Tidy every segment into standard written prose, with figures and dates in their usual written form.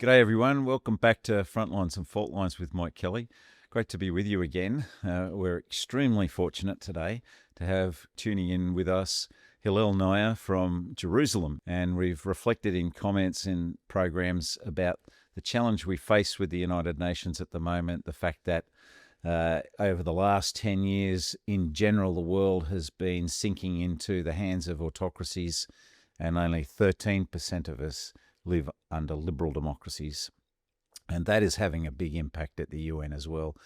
G'day everyone, welcome back to Frontlines and Faultlines with Mike Kelly. Great to be with you again. We're extremely fortunate today to have tuning in with us Hillel Neuer from Jerusalem, and we've reflected in comments in programs about the challenge we face with the United Nations at the moment, the fact that over the last 10 years, in general, the world has been sinking into the hands of autocracies, and only 13% of us live under liberal democracies. And that is having a big impact at the UN as well.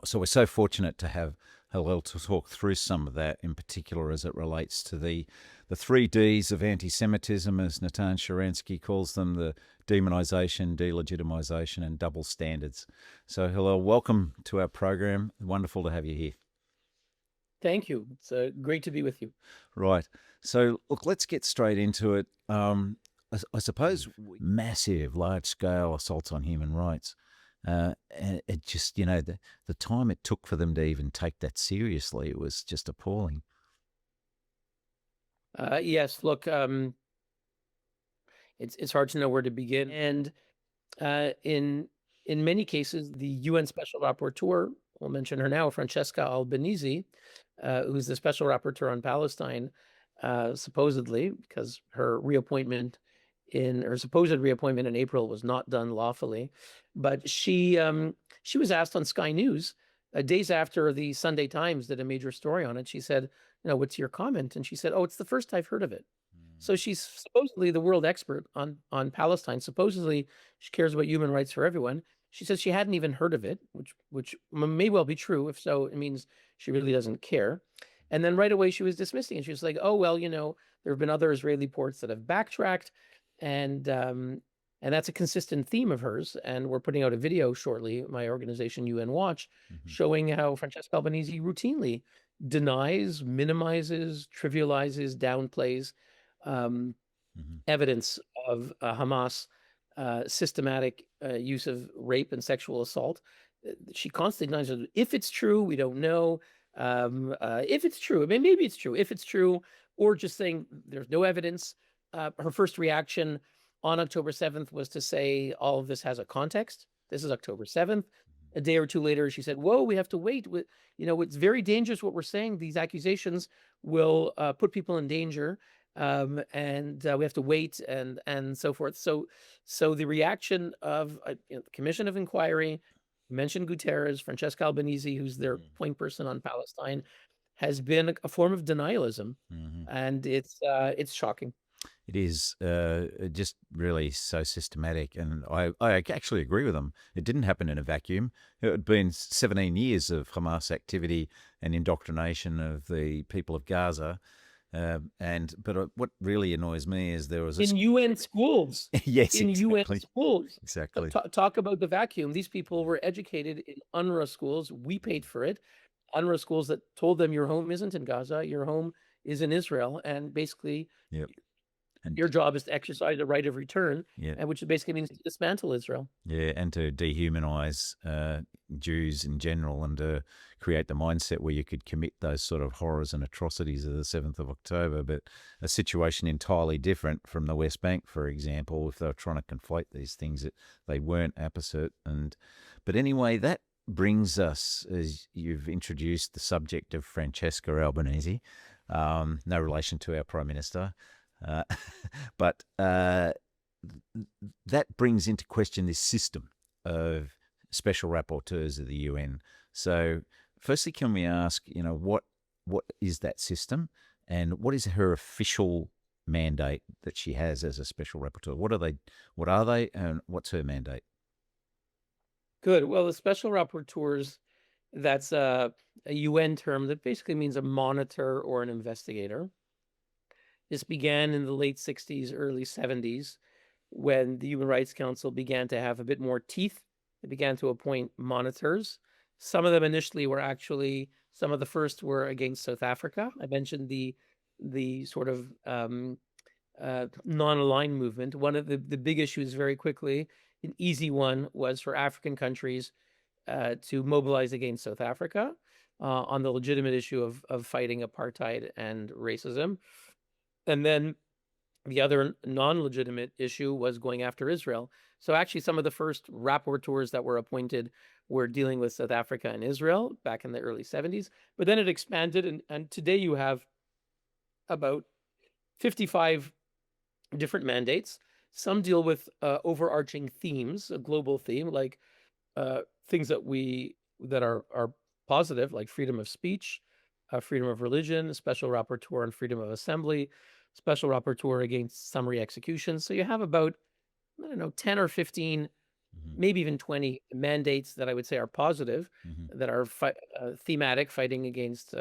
So we're so fortunate to have Hillel to talk through some of that, in particular as it relates to the 3 Ds of anti-Semitism, as Natan Sharansky calls them, the demonization, delegitimization, and double standards. So Hillel, welcome to our program. Wonderful to have you here. Thank you. It's great to be with you. Right. So look, let's get straight into it. I suppose massive, large-scale assaults on human rights. And it just, the time it took for them to even take that seriously, it was just appalling. Yes, look, it's hard to know where to begin. And in many cases, the UN Special Rapporteur, we'll mention her now, Francesca Albanese, who's the Special Rapporteur on Palestine, supposedly, because her supposed reappointment in April was not done lawfully, but she was asked on Sky News days after the Sunday Times did a major story on it. She said, what's your comment? And she said, it's the first I've heard of it. So she's supposedly the world expert on Palestine. Supposedly she cares about human rights for everyone. She says she hadn't even heard of it, which may well be true. If so, it means she really doesn't care. And then right away she was dismissing it. She was like, there have been other Israeli ports that have backtracked. And that's a consistent theme of hers. And we're putting out a video shortly, my organization UN Watch, showing how Francesca Albanese routinely denies, minimizes, trivializes, downplays evidence of Hamas systematic use of rape and sexual assault. She constantly denies it. If it's true, we don't know. If it's true, maybe it's true. If it's true, or just saying there's no evidence. Her first reaction on October 7th was to say all of this has a context. This is October 7th. A day or two later, she said, whoa, we have to wait. It's very dangerous what we're saying. These accusations will put people in danger, and we have to wait and so forth. So the reaction of the Commission of Inquiry, mentioned Guterres, Francesca Albanese, who's their point person on Palestine, has been a form of denialism, and it's shocking. It is just really so systematic, and I actually agree with them. It didn't happen in a vacuum. It had been 17 years of Hamas activity and indoctrination of the people of Gaza. But what really annoys me is there was in UN schools. Yes, in exactly. UN schools. Exactly. Talk about the vacuum. These people were educated in UNRWA schools. We paid for it. UNRWA schools that told them your home isn't in Gaza, your home is in Israel, and basically, and your job is to exercise the right of return, which basically means to dismantle Israel. Yeah, and to dehumanize Jews in general, and to create the mindset where you could commit those sort of horrors and atrocities of the 7th of October, but a situation entirely different from the West Bank, for example, if they were trying to conflate these things, they weren't opposite. But anyway, that brings us, as you've introduced the subject of Francesca Albanese, no relation to our Prime Minister, but that brings into question this system of special rapporteurs of the UN. So firstly, can we ask, what is that system, and what is her official mandate that she has as a special rapporteur? What are they, and what's her mandate? Good. Well, the special rapporteurs, that's a UN term that basically means a monitor or an investigator. This began in the late 60s, early 70s, when the Human Rights Council began to have a bit more teeth. It began to appoint monitors. Some of them initially were some of the first were against South Africa. I mentioned the sort of non-aligned movement. One of the big issues, very quickly, an easy one, was for African countries to mobilize against South Africa on the legitimate issue of fighting apartheid and racism. And then The other non-legitimate issue was going after Israel. So actually, some of the first rapporteurs that were appointed were dealing with South Africa and Israel back in the early 70s. But then it expanded, and today you have about 55 different mandates. Some deal with overarching themes, a global theme, like things that are positive, like freedom of speech, freedom of religion, special rapporteur on freedom of assembly, special rapporteur against summary execution. So you have about, I don't know, 10 or 15, maybe even 20 mandates that I would say are positive, that are thematic, fighting against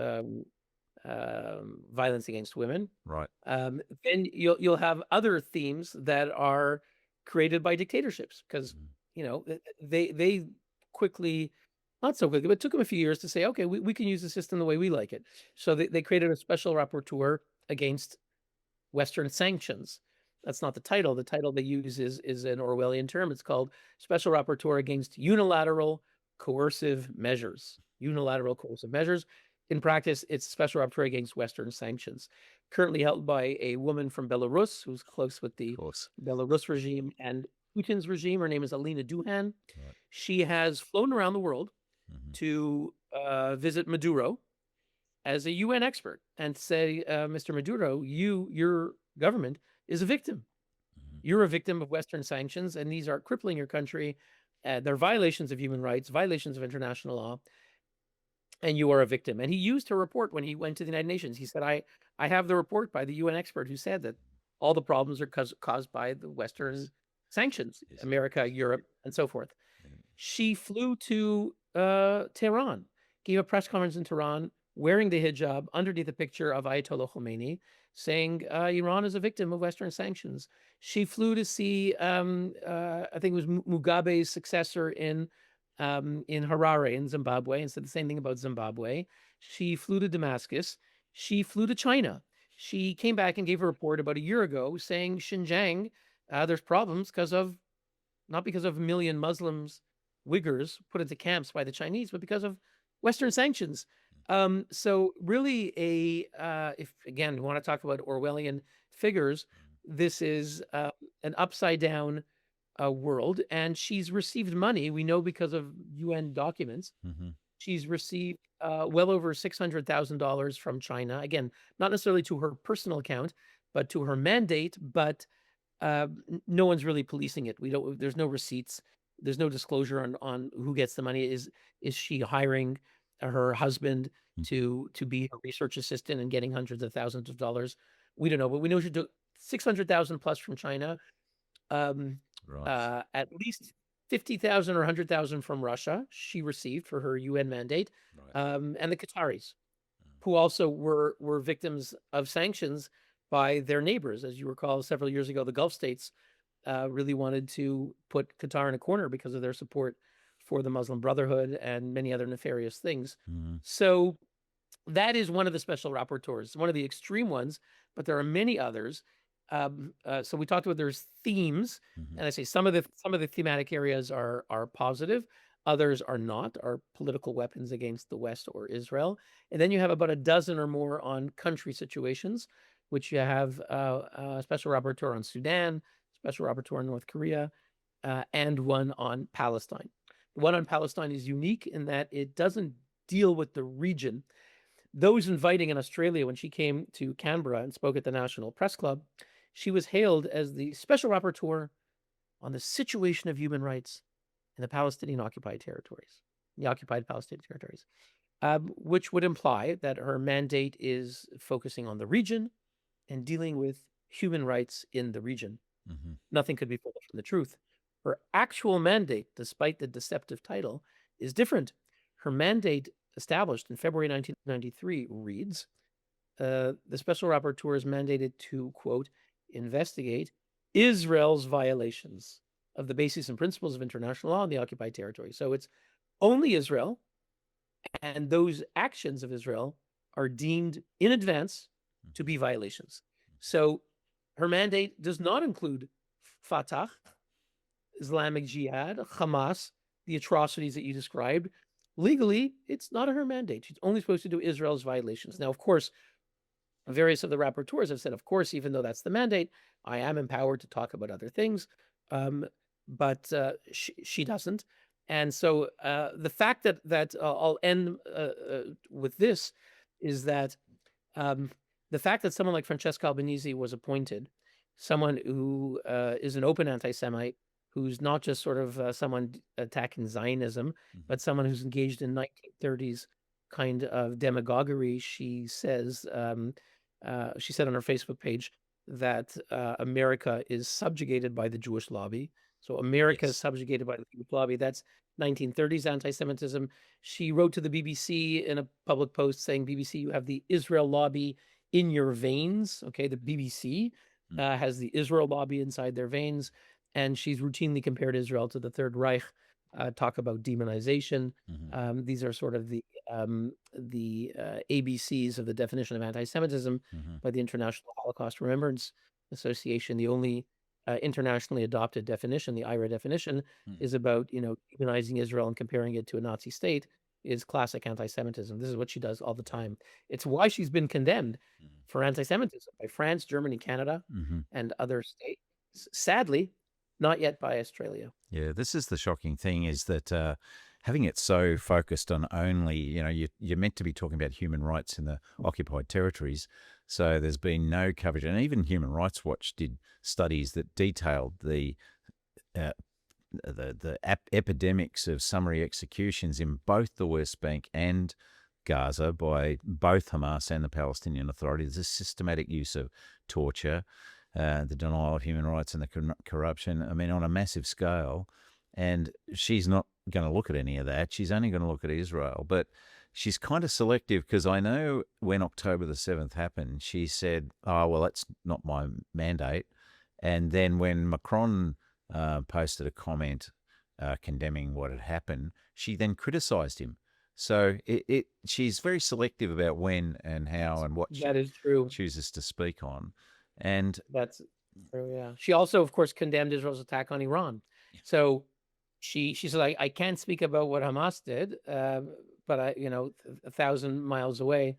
violence against women. Right. Then you'll have other themes that are created by dictatorships, because they quickly, not so quickly, but it took them a few years to say, okay, we can use the system the way we like it. So they created a special rapporteur against Western sanctions. That's not the title. The title they use is an Orwellian term. It's called Special Rapporteur against unilateral coercive measures. Unilateral coercive measures. In practice, it's Special Rapporteur against Western sanctions, currently held by a woman from Belarus who's close with the Belarus regime and Putin's regime. Her name is Alina Duhan. Right. She has flown around the world to visit Maduro as a UN expert and say, Mr. Maduro, your government is a victim. You're a victim of Western sanctions, and these are crippling your country. They're violations of human rights, violations of international law, and you are a victim. And he used her report when he went to the United Nations. He said, I have the report by the UN expert who said that all the problems are caused by the Western sanctions, America, Europe, and so forth. She flew to Tehran, gave a press conference in Tehran, wearing the hijab underneath a picture of Ayatollah Khomeini, saying Iran is a victim of Western sanctions. She flew to see, I think it was Mugabe's successor in Harare in Zimbabwe, and said the same thing about Zimbabwe. She flew to Damascus. She flew to China. She came back and gave a report about a year ago saying Xinjiang, there's problems not because of a million Muslims, Uyghurs put into camps by the Chinese, but because of Western sanctions. So really if again, you want to talk about Orwellian figures, this is an upside down world, and she's received money. We know because of UN documents. She's received well over $600,000 from China. Again, not necessarily to her personal account, but to her mandate. But no one's really policing it. There's no receipts. There's no disclosure on who gets the money. Is she hiring her husband to be a research assistant and getting hundreds of thousands of dollars? We don't know, but we know she took 600,000 plus from China. Right. At least 50,000 or 100,000 from Russia she received for her UN mandate. Right. And the Qataris, who also were victims of sanctions by their neighbors. As you recall, several years ago, the Gulf states really wanted to put Qatar in a corner because of their support for the Muslim Brotherhood and many other nefarious things. So that is one of the special rapporteurs, one of the extreme ones, but there are many others. So we talked about there's themes, and I say some of the thematic areas are positive, others are not, are political weapons against the West or Israel. And then you have about a dozen or more on country situations, which you have a special rapporteur on Sudan, special rapporteur on North Korea, and one on Palestine. The one on Palestine is unique in that it doesn't deal with the region. Those inviting in Australia, when she came to Canberra and spoke at the National Press Club, she was hailed as the special rapporteur on the situation of human rights in the Palestinian occupied territories, the occupied Palestinian territories, which would imply that her mandate is focusing on the region and dealing with human rights in the region. Nothing could be further from the truth. Her actual mandate, despite the deceptive title, is different. Her mandate, established in February 1993, reads, the special rapporteur is mandated to, quote, investigate Israel's violations of the bases and principles of international law in the occupied territory. So it's only Israel, and those actions of Israel are deemed in advance to be violations. So her mandate does not include Fatah, Islamic Jihad, Hamas, the atrocities that you described. Legally, it's not her mandate. She's only supposed to do Israel's violations. Now, of course, various of the rapporteurs have said, of course, even though that's the mandate, I am empowered to talk about other things, but she doesn't. And so the fact that I'll end with this is that the fact that someone like Francesca Albanese was appointed, someone who is an open anti-Semite, who's not just sort of someone attacking Zionism, but someone who's engaged in 1930s kind of demagoguery. She said on her Facebook page that America is subjugated by the Jewish lobby. So America is subjugated by the Jewish lobby. That's 1930s anti-Semitism. She wrote to the BBC in a public post saying, BBC, you have the Israel lobby in your veins. Okay, the BBC has the Israel lobby inside their veins. And she's routinely compared Israel to the Third Reich, talk about demonization. These are sort of the ABCs of the definition of anti-Semitism by the International Holocaust Remembrance Association. The only internationally adopted definition, the IRA definition, is about, demonizing Israel and comparing it to a Nazi state, is classic anti-Semitism. This is what she does all the time. It's why she's been condemned for anti-Semitism by France, Germany, Canada, and other states. Sadly, not yet by Australia. Yeah, this is the shocking thing, is that having it so focused on only, you're meant to be talking about human rights in the occupied territories. So there's been no coverage. And even Human Rights Watch did studies that detailed the epidemics of summary executions in both the West Bank and Gaza by both Hamas and the Palestinian Authority. There's a systematic use of torture, the denial of human rights, and the corruption, on a massive scale. And she's not going to look at any of that. She's only going to look at Israel. But she's kind of selective, because I know when October the 7th happened, she said, oh, well, that's not my mandate. And then when Macron posted a comment condemning what had happened, she then criticised him. So she's very selective about when and how and what that is true. She chooses to speak on. And that's true, yeah. She also, of course, condemned Israel's attack on Iran. Yeah. So she said, I can't speak about what Hamas did, but 1,000 miles away,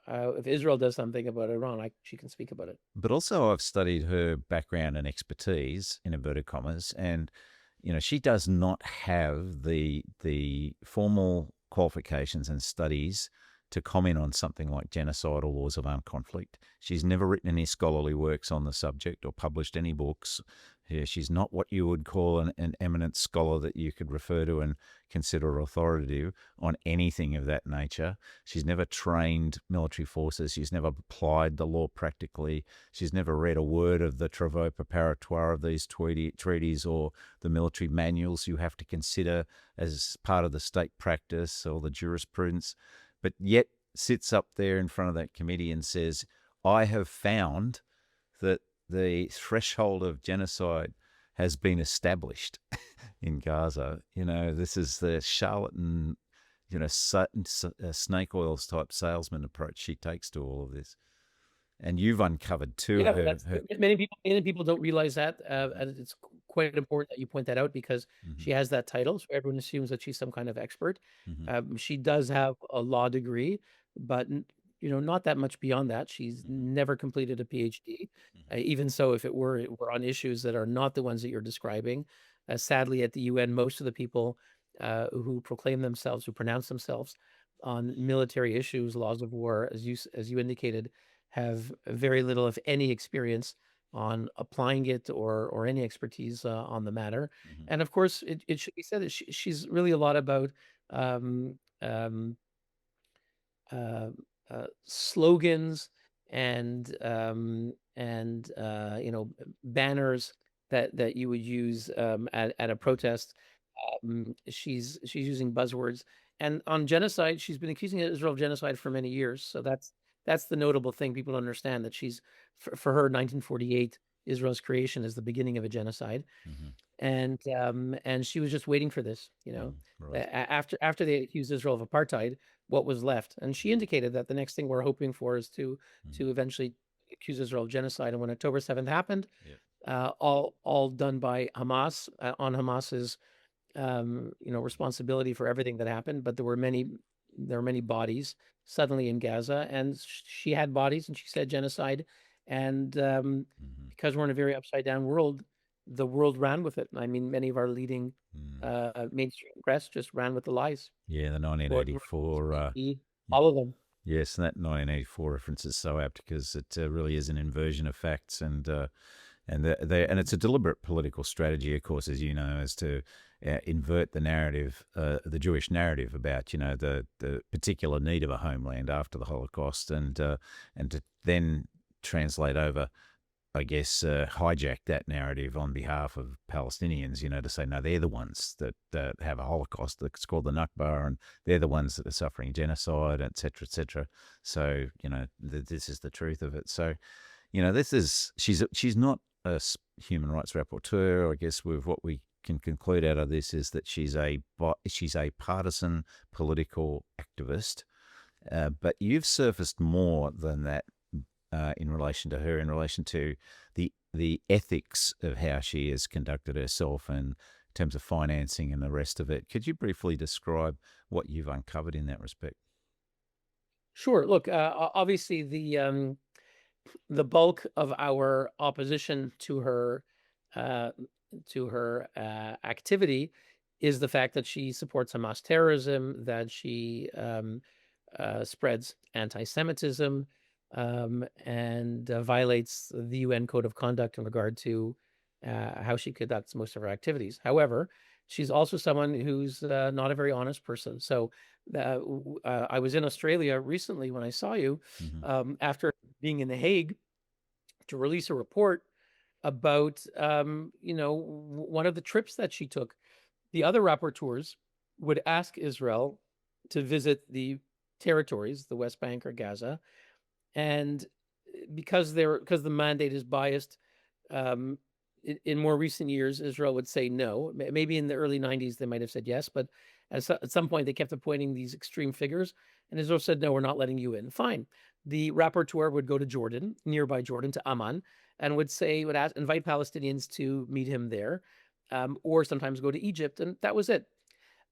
if Israel does something about Iran, she can speak about it. But also, I've studied her background and expertise, in inverted commas, and she does not have the formal qualifications and studies to comment on something like genocide or laws of armed conflict. She's never written any scholarly works on the subject or published any books. She's not what you would call an eminent scholar that you could refer to and consider authoritative on anything of that nature. She's never trained military forces. She's never applied the law practically. She's never read a word of the travaux préparatoire of these treaties or the military manuals you have to consider as part of the state practice or the jurisprudence, but yet sits up there in front of that committee and says, I have found that the threshold of genocide has been established in Gaza. This is the charlatan, snake oils type salesman approach she takes to all of this. And you've uncovered too. Yeah, many people don't realize that. And it's quite important that you point that out, because she has that title, so everyone assumes that she's some kind of expert. She does have a law degree, but not that much beyond that. She's never completed a PhD. Even so, if it were on issues that are not the ones that you're describing. Sadly, at the UN, most of the people who pronounce themselves on military issues, laws of war, as you indicated, have very little, if any, experience on applying it or any expertise on the matter. And of course, it should be said that she's really a lot about slogans and banners that you would use at a protest. She's using buzzwords, and on genocide, she's been accusing Israel of genocide for many years. So that's the notable thing. People understand that she's, for her, 1948, Israel's creation, is the beginning of a genocide. And she was just waiting for this, right. After they accused Israel of apartheid, what was left? And she indicated that the next thing we're hoping for is to eventually accuse Israel of genocide. And when October 7th happened, all done by Hamas, on Hamas's responsibility for everything that happened, but there were many there are many bodies suddenly in Gaza, and she had bodies, and she said genocide. And because we're in a very upside down world, the world ran with it. I mean, many of our leading mainstream press just ran with the lies. Yeah, the Gordon, 1984. all of them. Yes, and that 1984 reference is so apt because it really is an inversion of facts, and it's a deliberate political strategy, of course, as you know, as to invert the narrative, the Jewish narrative about the particular need of a homeland after the Holocaust, and to then translate over, I guess, hijack that narrative on behalf of Palestinians, to say, no, they're the ones that have a Holocaust that's called the Nakba, and they're the ones that are suffering genocide, et cetera, et cetera. So, this is the truth of it. So, she's not a human rights rapporteur. I guess with what we can conclude out of this is that she's a partisan political activist. But you've surfaced more than that in relation to her, in relation to the ethics of how she has conducted herself and in terms of financing and the rest of it. Could you briefly describe what you've uncovered in that respect? Sure. Look, obviously the bulk of our opposition to her activity is the fact that she supports Hamas terrorism, that she spreads anti-Semitism, and violates the UN Code of Conduct in regard to how she conducts most of her activities. However, she's also someone who's not a very honest person. So I was in Australia recently when I saw you, after being in The Hague to release a report about, one of the trips that she took. The other rapporteurs would ask Israel to visit the territories, the West Bank or Gaza, and because the mandate is biased, in more recent years, Israel would say no. Maybe in the early 90s, they might have said yes, but at some point, they kept appointing these extreme figures, and Israel said, no, we're not letting you in. Fine. The rapporteur would go to Jordan, nearby Jordan, to Amman, and would invite Palestinians to meet him there, or sometimes go to Egypt, and that was it.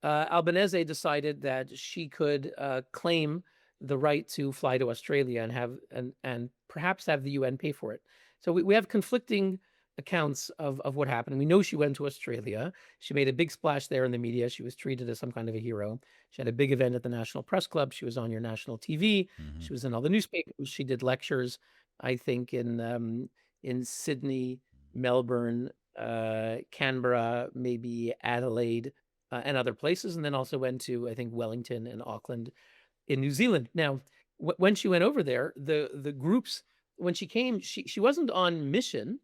Albanese decided that she could claim the right to fly to Australia and perhaps have the UN pay for it. So we have conflicting accounts of what happened. We know she went to Australia. She made a big splash there in the media. She was treated as some kind of a hero. She had a big event at the National Press Club. She was on your national TV. She was in all the newspapers. She did lectures, I think, in Sydney, Melbourne, Canberra, maybe Adelaide, and other places, and then also went to, I think, Wellington and Auckland in New Zealand. Now, when she went over there, the groups, when she came, she wasn't on mission.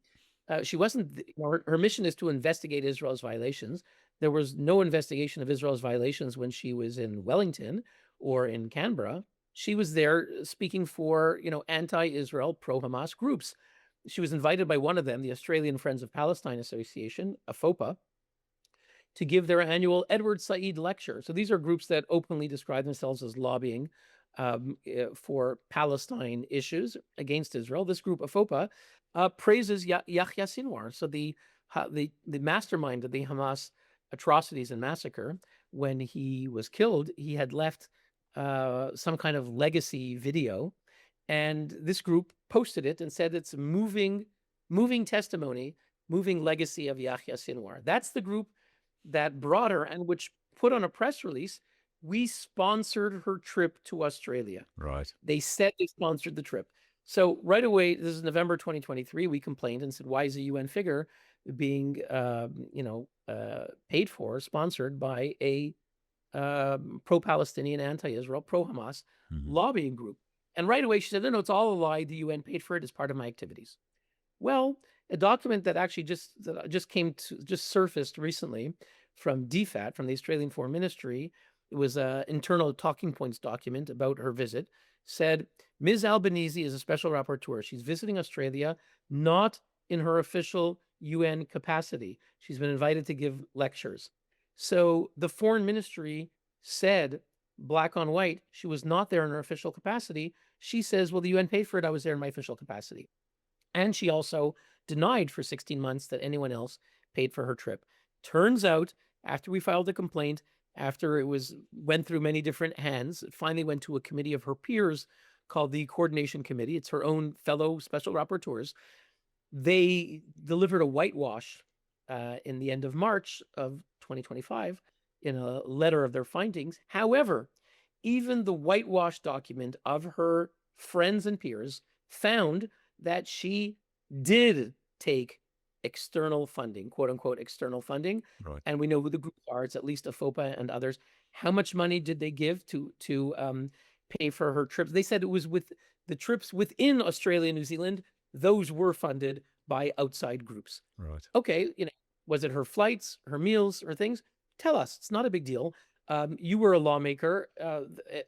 She wasn't, her mission is to investigate Israel's violations. There was no investigation of Israel's violations when she was in Wellington or in Canberra. She was there speaking for, anti-Israel, pro-Hamas groups. She was invited by one of them, the Australian Friends of Palestine Association, AFOPA, to give their annual Edward Said lecture. So these are groups that openly describe themselves as lobbying for Palestine issues against Israel. This group, AFOPA, praises Yahya Sinwar, so the mastermind of the Hamas atrocities and massacre. When he was killed, he had left some kind of legacy video, and this group posted it and said it's moving testimony, moving legacy of Yahya Sinwar. That's the group that brought her, and which put on a press release, we sponsored her trip to Australia. Right. They said they sponsored the trip. So right away, this is November 2023, we complained and said, why is a UN figure being, paid for, sponsored by a pro-Palestinian, anti-Israel, pro-Hamas lobbying group? And right away, she said, no, it's all a lie. The UN paid for it as part of my activities. Well, a document that actually just surfaced recently from DFAT, from the Australian Foreign Ministry, it was an internal talking points document about her visit, said Ms. Albanese is a special rapporteur. She's visiting Australia, not in her official UN capacity. She's been invited to give lectures. So the foreign ministry said, black on white, she was not there in her official capacity. She says, well, the UN paid for it. I was there in my official capacity. And she also denied for 16 months that anyone else paid for her trip. Turns out, after we filed the complaint after it went through many different hands, it finally went to a committee of her peers called the Coordination Committee. It's her own fellow special rapporteurs. They delivered a whitewash in the end of March of 2025 in a letter of their findings. However, even the whitewash document of her friends and peers found that she did take external funding, quote unquote, external funding. Right. And we know who the groups are. It's at least AFOPA and others. How much money did they give to pay for her trips? They said it was with the trips within Australia and New Zealand. Those were funded by outside groups. Right. Okay, was it her flights, her meals, her things? Tell us. It's not a big deal. You were a lawmaker.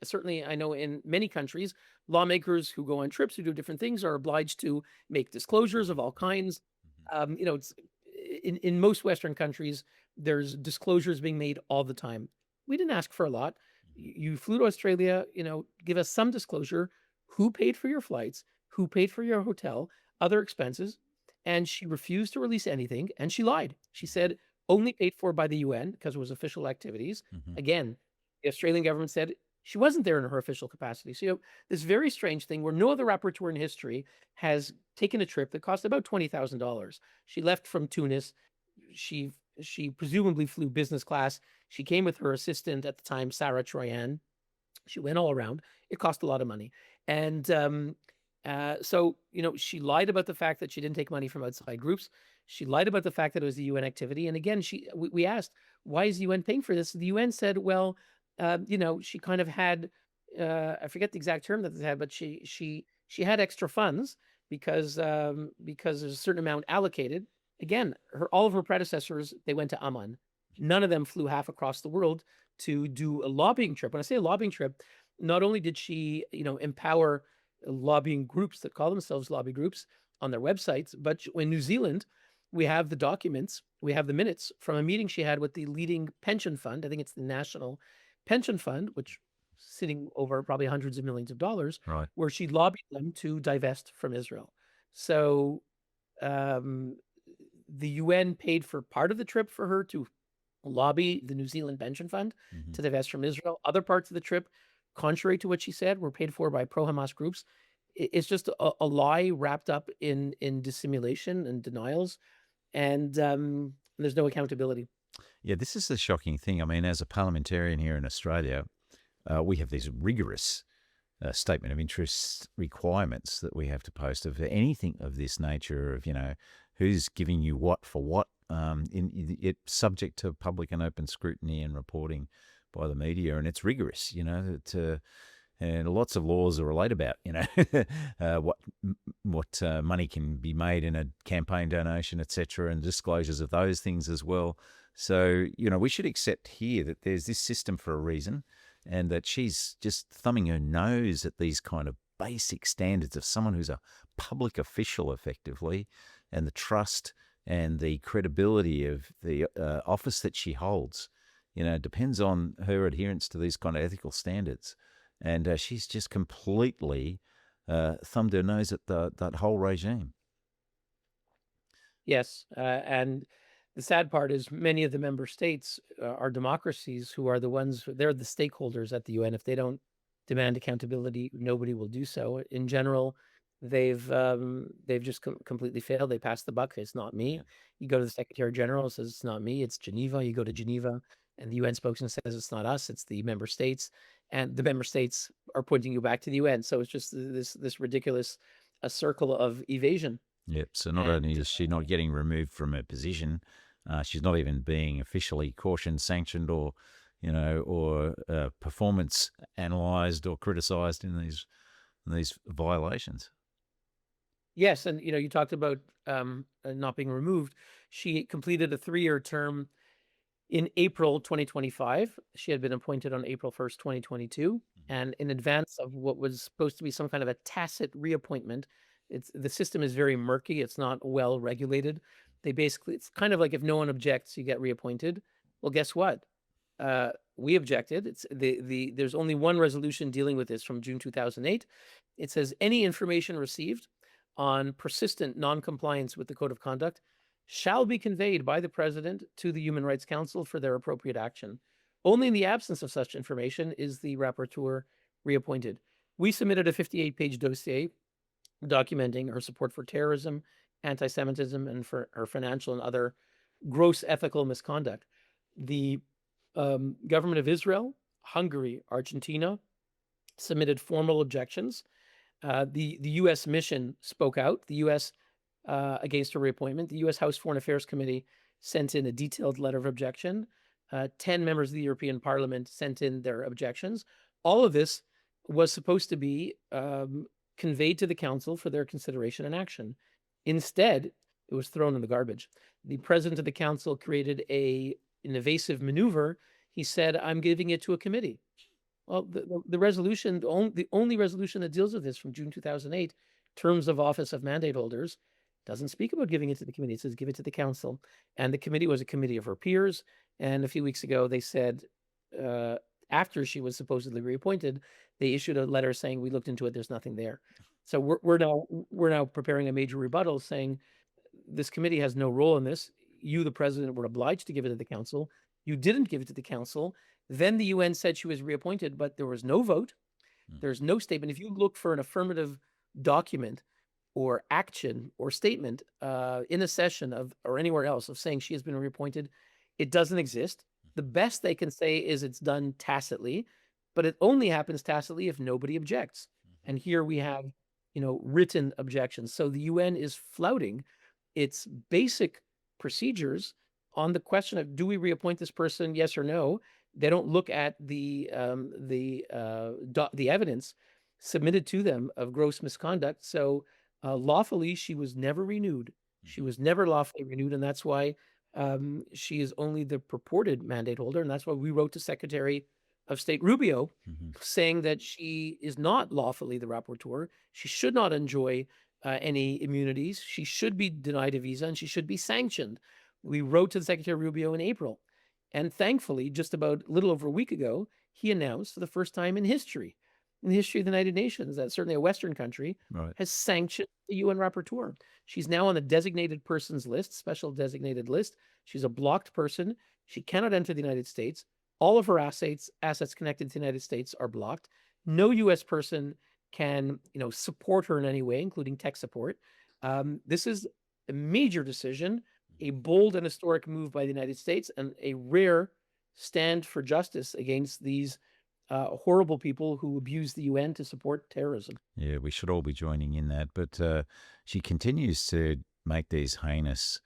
Certainly, I know in many countries, lawmakers who go on trips, who do different things, are obliged to make disclosures of all kinds. It's in most Western countries, there's disclosures being made all the time. We didn't ask for a lot. You flew to Australia, give us some disclosure. Who paid for your flights? Who paid for your hotel? Other expenses? And she refused to release anything, and she lied. She said only paid for by the UN because it was official activities. Again, the Australian government said she wasn't there in her official capacity. So this very strange thing where no other rapporteur in history has taken a trip that cost about $20,000. She left from Tunis. She presumably flew business class. She came with her assistant at the time, Sarah Troyan. She went all around. It cost a lot of money. And so, she lied about the fact that she didn't take money from outside groups. She lied about the fact that it was a UN activity. And again, we asked, why is the UN paying for this? The UN said, well, she kind of had, I forget the exact term that they had, but she had extra funds because there's a certain amount allocated. Again, all of her predecessors, they went to Amman. None of them flew half across the world to do a lobbying trip. When I say a lobbying trip, not only did she, empower lobbying groups that call themselves lobby groups on their websites, but in New Zealand, we have the documents, we have the minutes from a meeting she had with the leading pension fund. I think it's the National Pension Fund, which is sitting over probably hundreds of millions of dollars, Right. where she lobbied them to divest from Israel. So the UN paid for part of the trip for her to lobby the New Zealand Pension Fund to divest from Israel. Other parts of the trip, contrary to what she said, were paid for by pro-Hamas groups. It's just a lie wrapped up in dissimulation and denials, and there's no accountability. Yeah, this is the shocking thing. I mean, as a parliamentarian here in Australia, we have these rigorous statement of interest requirements that we have to post of anything of this nature of, who's giving you what for what. It's subject to public and open scrutiny and reporting by the media, and it's rigorous, and lots of laws are relate about, what money can be made in a campaign donation, etc., and disclosures of those things as well. So, we should accept here that there's this system for a reason, and that she's just thumbing her nose at these kind of basic standards of someone who's a public official, effectively, and the trust and the credibility of the office that she holds, depends on her adherence to these kind of ethical standards. And she's just completely thumbed her nose at that whole regime. Yes, and the sad part is many of the member states are democracies who are the ones, they're the stakeholders at the UN. If they don't demand accountability, nobody will do so. In general, they've just completely failed. They passed the buck. It's not me. Yeah. You go to the Secretary General, it says it's not me. It's Geneva. You go to Geneva, and the UN spokesman says it's not us. It's the member states, and the member states are pointing you back to the UN. So it's just this ridiculous circle of evasion. Yep. So not only is she not getting removed from her position, she's not even being officially cautioned, sanctioned, or performance analysed or criticised in these violations. Yes, and you talked about not being removed. She completed a 3-year term in April 2025. She had been appointed on April 1st, 2022, and in advance of what was supposed to be some kind of a tacit reappointment. The system is very murky. It's not well regulated. It's kind of like if no one objects, you get reappointed. Well, guess what? We objected. There's only one resolution dealing with this from June 2008. It says any information received on persistent non-compliance with the Code of Conduct shall be conveyed by the President to the Human Rights Council for their appropriate action. Only in the absence of such information is the rapporteur reappointed. We submitted a 58-page dossier documenting her support for terrorism, anti-Semitism, and for her financial and other gross ethical misconduct. The government of Israel, Hungary, Argentina submitted formal objections. The U.S. mission spoke out. The U.S. Against her reappointment. The U.S. House Foreign Affairs Committee sent in a detailed letter of objection. 10 members of the European Parliament sent in their objections. All of this was supposed to be conveyed to the Council for their consideration and action. Instead, it was thrown in the garbage. The President of the Council created an evasive maneuver. He said, I'm giving it to a committee. Well, the resolution, the only resolution that deals with this from June 2008, terms of office of mandate holders, doesn't speak about giving it to the committee. It says give it to the Council. And the committee was a committee of her peers. And a few weeks ago, they said, after she was supposedly reappointed, they issued a letter saying, we looked into it, there's nothing there. So we're now preparing a major rebuttal saying this committee has no role in this. You, the president, were obliged to give it to the Council. You didn't give it to the Council. Then the UN said she was reappointed, but there was no vote. There's no statement. If you look for an affirmative document or action or statement in a session of or anywhere else of saying she has been reappointed, it doesn't exist. The best they can say is it's done tacitly, but it only happens tacitly if nobody objects. And here we have, written objections. So the UN is flouting its basic procedures on the question of, do we reappoint this person, yes or no? They don't look at the evidence submitted to them of gross misconduct. So lawfully, she was never renewed. She was never lawfully renewed, and that's why she is only the purported mandate holder. And that's why we wrote to Secretary of State Rubio saying that she is not lawfully the rapporteur. She should not enjoy any immunities. She should be denied a visa, and she should be sanctioned. We wrote to the Secretary Rubio in April. And thankfully, just about a little over a week ago, he announced for the first time in the history of the United Nations, that certainly a Western country has sanctioned the UN rapporteur. She's now on the designated persons list, special designated list. She's a blocked person. She cannot enter the United States. All of her assets connected to the United States are blocked. No U.S. person can, support her in any way, including tech support. This is a major decision, a bold and historic move by the United States, and a rare stand for justice against these horrible people who abuse the UN to support terrorism. Yeah, we should all be joining in that. But she continues to make these heinous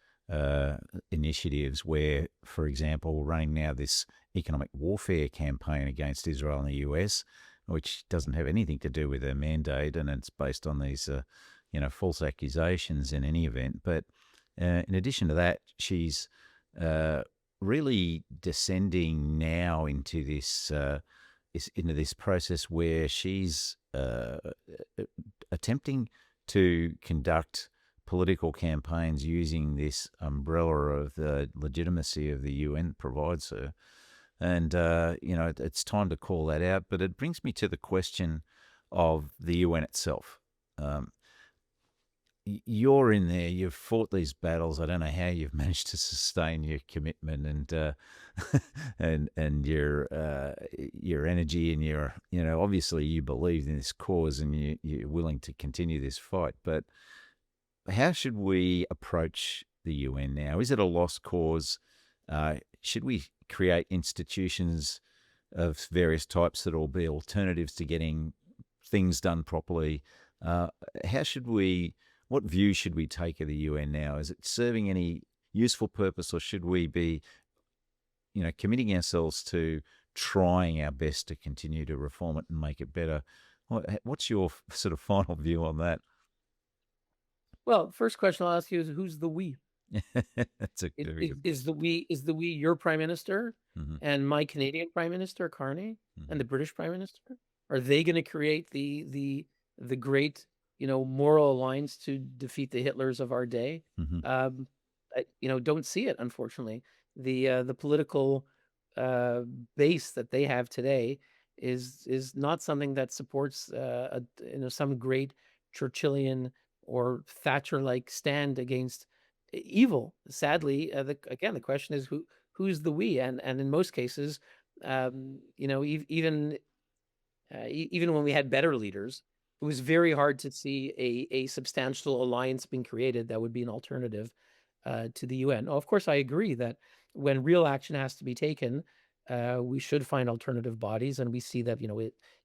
initiatives where, for example, running now this economic warfare campaign against Israel and the US, which doesn't have anything to do with her mandate, and it's based on these, false accusations in any event. But in addition to that, she's really descending now into this process where she's attempting to conduct political campaigns using this umbrella of the legitimacy of the UN provides her. And, it's time to call that out. But it brings me to the question of the UN itself. You're in there. You've fought these battles. I don't know how you've managed to sustain your commitment and your energy and your obviously you believe in this cause and you're willing to continue this fight. But how should we approach the UN now? Is it a lost cause? Should we create institutions of various types that will be alternatives to getting things done properly? What view should we take of the UN now? Is it serving any useful purpose, or should we be, committing ourselves to trying our best to continue to reform it and make it better? What's your sort of final view on that? Well, first question I'll ask you is, who's the we? That's a very good. Is the we your prime minister and my Canadian prime minister Carney and the British prime minister? Are they going to create the great moral alliance to defeat the Hitlers of our day? Don't see it, unfortunately. The political base that they have today is not something that supports some great Churchillian or Thatcher-like stand against evil. Sadly, the question is who's the we? And in most cases, even when we had better leaders, it was very hard to see a substantial alliance being created that would be an alternative to the UN. Oh, of course, I agree that when real action has to be taken, we should find alternative bodies, and we see that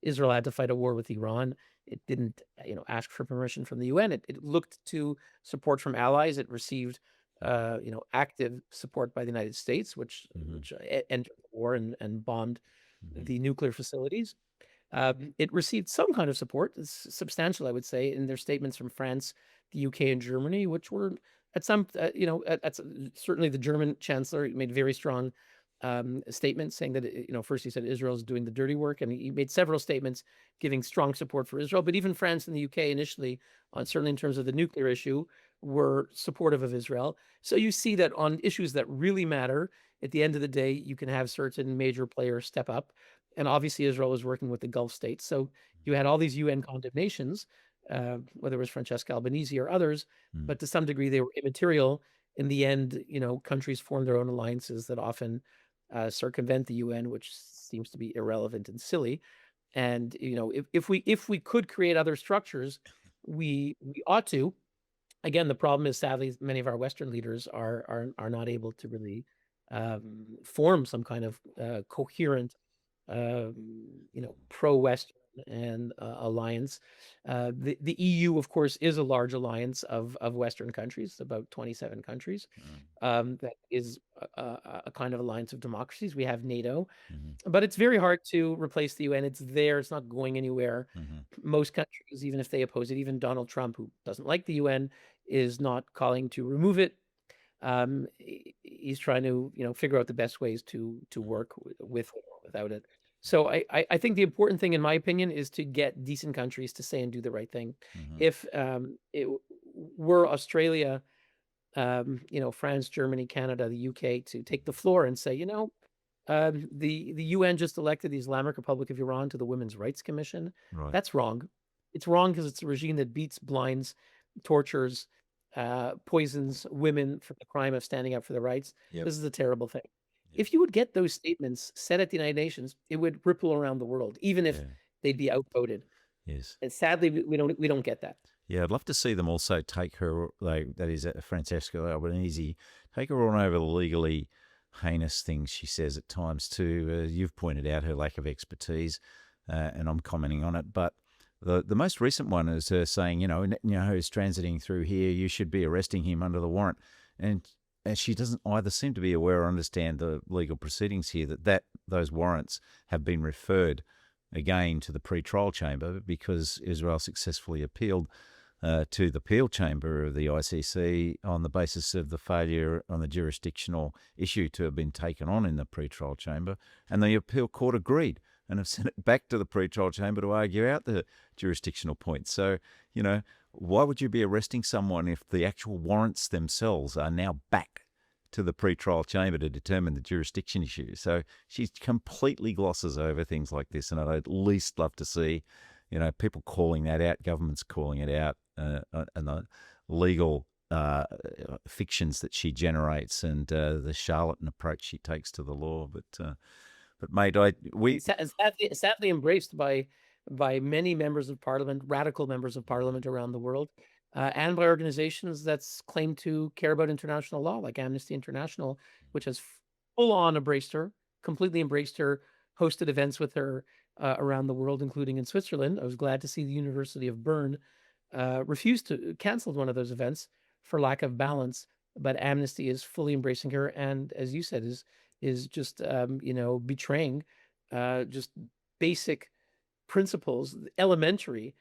Israel had to fight a war with Iran. It didn't ask for permission from the UN. It looked to support from allies. It received active support by the United States, which entered the war and bombed the nuclear facilities. It received some kind of support, substantial, I would say, in their statements from France, the UK, and Germany, which were at some, certainly the German chancellor made very strong statements saying that, first he said Israel's doing the dirty work, and he made several statements giving strong support for Israel. But even France and the UK initially, certainly in terms of the nuclear issue, were supportive of Israel. So you see that on issues that really matter, at the end of the day, you can have certain major players step up. And obviously, Israel was working with the Gulf states. So you had all these UN condemnations, whether it was Francesca Albanese or others, but to some degree, they were immaterial. In the end, countries form their own alliances that often circumvent the UN, which seems to be irrelevant and silly. And if we could create other structures, we ought to. Again, the problem is sadly many of our Western leaders are not able to really form some kind of coherent, pro-Western and alliance. The EU, of course, is a large alliance of Western countries, about 27 countries. That is a kind of alliance of democracies. We have NATO, but it's very hard to replace the UN. It's there. It's not going anywhere. Most countries, even if they oppose it, even Donald Trump, who doesn't like the UN, is not calling to remove it. He's trying to, figure out the best ways to work with or without it. So I think the important thing, in my opinion, is to get decent countries to say and do the right thing. If it were Australia, France, Germany, Canada, the UK to take the floor and say, the UN just elected the Islamic Republic of Iran to the Women's Rights Commission. Right. That's wrong. It's wrong because it's a regime that beats, blinds, tortures, poisons women for the crime of standing up for their rights. This is a terrible thing. If you would get those statements said at the United Nations, it would ripple around the world, even if they'd be outvoted. Yes. And sadly, we don't get that. Yeah, I'd love to see them also take her, that is Francesca Albanese, take her on over the legally heinous things she says at times too. You've pointed out her lack of expertise, and I'm commenting on it. But the most recent one is her saying, Netanyahu's transiting through here, you should be arresting him under the warrant. And she doesn't either seem to be aware or understand the legal proceedings here, that those warrants have been referred again to the pre-trial chamber because Israel successfully appealed to the appeal chamber of the ICC on the basis of the failure on the jurisdictional issue to have been taken on in the pre-trial chamber. And the appeal court agreed and have sent it back to the pre-trial chamber to argue out the jurisdictional points. So, why would you be arresting someone if the actual warrants themselves are now back to the pre-trial chamber to determine the jurisdiction issue? So she completely glosses over things like this, and I'd at least love to see, people calling that out, governments calling it out, and the legal fictions that she generates and the charlatan approach she takes to the law. But mate, sadly embraced by many members of parliament, radical members of parliament around the world, and by organizations that's claimed to care about international law, like Amnesty International, which has full-on completely embraced her, hosted events with her around the world, including in Switzerland. I was glad to see the University of Bern canceled one of those events for lack of balance, but Amnesty is fully embracing her, and as you said, is just betraying just basic principles, elementary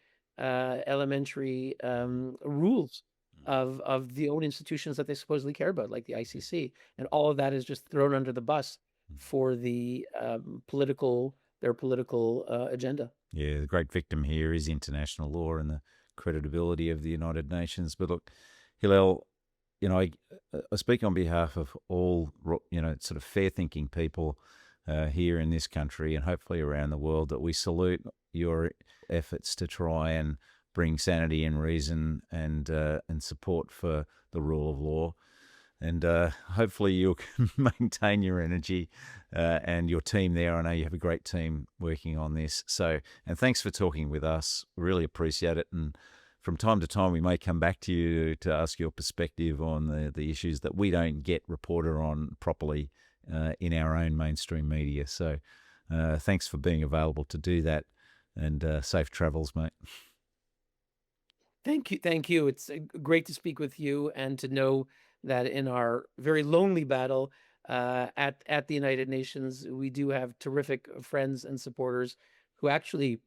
rules of the own institutions that they supposedly care about, like the ICC, and all of that is just thrown under the bus for their political agenda. Yeah, the great victim here is international law and the credibility of the United Nations. But look, Hillel, I speak on behalf of all, sort of fair-thinking people here in this country and hopefully around the world, that we salute your efforts to try and bring sanity and reason and support for the rule of law. And hopefully you'll maintain your energy and your team there. I know you have a great team working on this. So, and thanks for talking with us. Really appreciate it. And from time to time, we may come back to you to ask your perspective on the issues that we don't get reported on properly in our own mainstream media. So thanks for being available to do that, and safe travels, mate. Thank you. Thank you. It's great to speak with you and to know that in our very lonely battle at the United Nations, we do have terrific friends and supporters who actually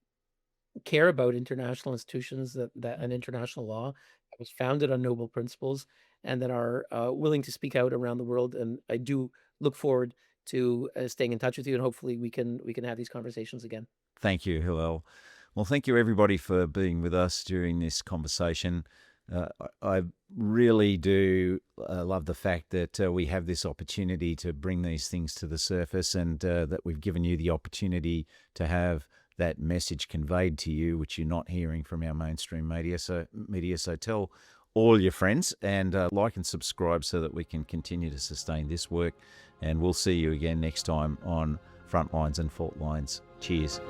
care about international institutions that and international law that was founded on noble principles and that are willing to speak out around the world. And I do look forward to staying in touch with you, and hopefully we can have these conversations again. Thank you, Hillel. Well, thank you, everybody, for being with us during this conversation. I really do love the fact that we have this opportunity to bring these things to the surface, and that we've given you the opportunity to have that message conveyed to you, which you're not hearing from our mainstream media. So tell all your friends, and like and subscribe so that we can continue to sustain this work. And we'll see you again next time on Frontlines and Faultlines. Cheers.